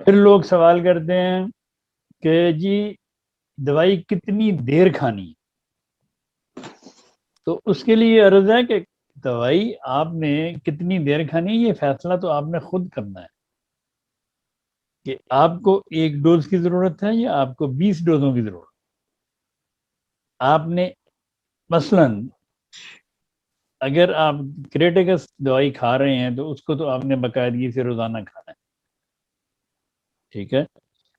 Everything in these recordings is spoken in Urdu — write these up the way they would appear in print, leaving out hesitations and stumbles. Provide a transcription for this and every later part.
پھر لوگ سوال کرتے ہیں کہ جی دوائی کتنی دیر کھانی ہے، تو اس کے لیے عرض ہے کہ دوائی آپ نے کتنی دیر کھانی ہے یہ فیصلہ تو آپ نے خود کرنا ہے کہ آپ کو ایک ڈوز کی ضرورت ہے یا آپ کو 20 ڈوزوں کی ضرورت ہے۔ آپ نے مثلاً اگر آپ کریٹیکس دوائی کھا رہے ہیں تو اس کو تو آپ نے باقاعدگی سے روزانہ کھانا ہے، ٹھیک ہے۔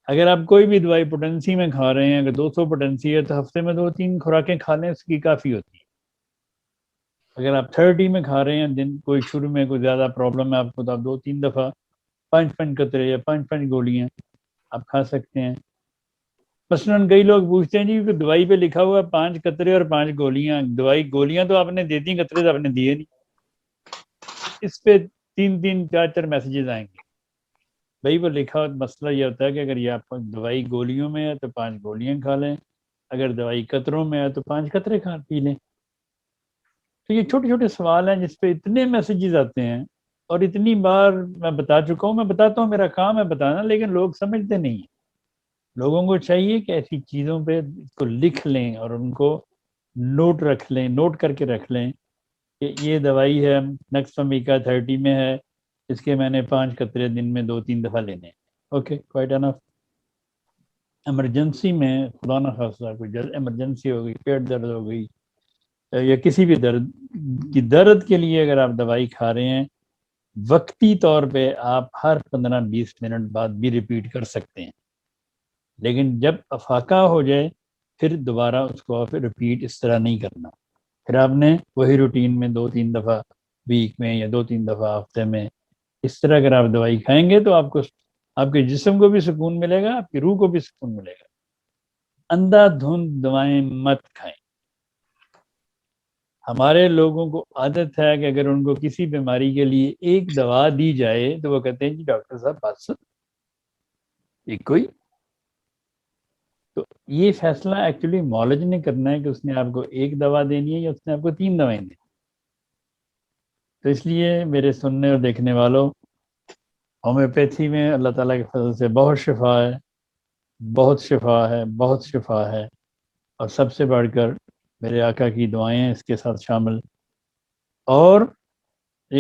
اگر آپ کوئی بھی دوائی پوٹنسی میں کھا رہے ہیں، اگر 200 پوٹنسی ہے تو ہفتے میں 2-3 خوراکیں کھا لیں، اس کی کافی ہوتی ہے۔ اگر آپ 30 میں کھا رہے ہیں، دن کوئی شروع میں کوئی زیادہ پرابلم ہے آپ کو، تو آپ 2-3 دفعہ 5 قطرے یا 5 گولیاں آپ کھا سکتے ہیں۔ مثلاً کئی لوگ پوچھتے ہیں جی کہ دوائی پہ لکھا ہوا 5 قطرے اور 5 گولیاں، گولیاں تو آپ نے دے دی، قطرے تو آپ نے دیے نہیں۔ اس پہ 3-4 میسیجز آئیں گے، بھائی وہ لکھا مسئلہ یہ ہوتا ہے کہ اگر یہ آپ کو دوائی گولیوں میں ہے تو 5 گولیاں کھا لیں، اگر دوائی قطروں میں ہے تو 5 قطرے پی لیں۔ تو یہ چھوٹے چھوٹے سوال ہیں جس پہ اتنے میسیجز آتے ہیں، اور اتنی بار میں بتا چکا ہوں، میں بتاتا ہوں، میرا کام ہے بتانا، لیکن لوگ سمجھتے نہیں ہیں۔ لوگوں کو چاہیے کہ ایسی چیزوں پہ اس کو لکھ لیں اور ان کو نوٹ کر کے رکھ لیں کہ یہ دوائی ہے نیکسٹمیکا 30 میں ہے، اس کے میں نے 5 قطرے دن میں 2-3 دفعہ لینے ہیں۔ اوکے، کوائٹ انف۔ ایمرجنسی میں خدا نہ خاصہ کوئی ایمرجنسی ہو گئی، پیٹ درد ہو گئی یا کسی بھی درد کے لیے اگر آپ دوائی کھا رہے ہیں، وقتی طور پہ آپ ہر 15-20 منٹ بعد بھی ریپیٹ کر سکتے ہیں، لیکن جب افاقہ ہو جائے پھر دوبارہ اس کو آپ ریپیٹ اس طرح نہیں کرنا۔ پھر آپ نے وہی روٹین میں 2-3 دفعہ ویک میں یا 2-3 دفعہ ہفتے میں اس طرح اگر آپ دوائی کھائیں گے تو آپ کو، آپ کے جسم کو بھی سکون ملے گا، آپ کی روح کو بھی سکون ملے گا۔ اندھا دھند دوائیں مت کھائیں۔ ہمارے لوگوں کو عادت ہے کہ اگر ان کو کسی بیماری کے لیے ایک دوا دی جائے تو وہ کہتے ہیں جی ڈاکٹر صاحب بس ایک کوئی، تو یہ فیصلہ ایکچولی مالج نے کرنا ہے کہ اس نے آپ کو ایک دوا دینی ہے یا اس نے آپ کو 3 دوائیں دینی۔ تو اس لیے میرے سننے اور دیکھنے والوں، ہومیوپیتھی میں اللہ تعالیٰ کے فضل سے بہت شفا ہے، بہت شفا ہے، بہت شفا ہے، اور سب سے بڑھ کر میرے آقا کی دعائیں اس کے ساتھ شامل، اور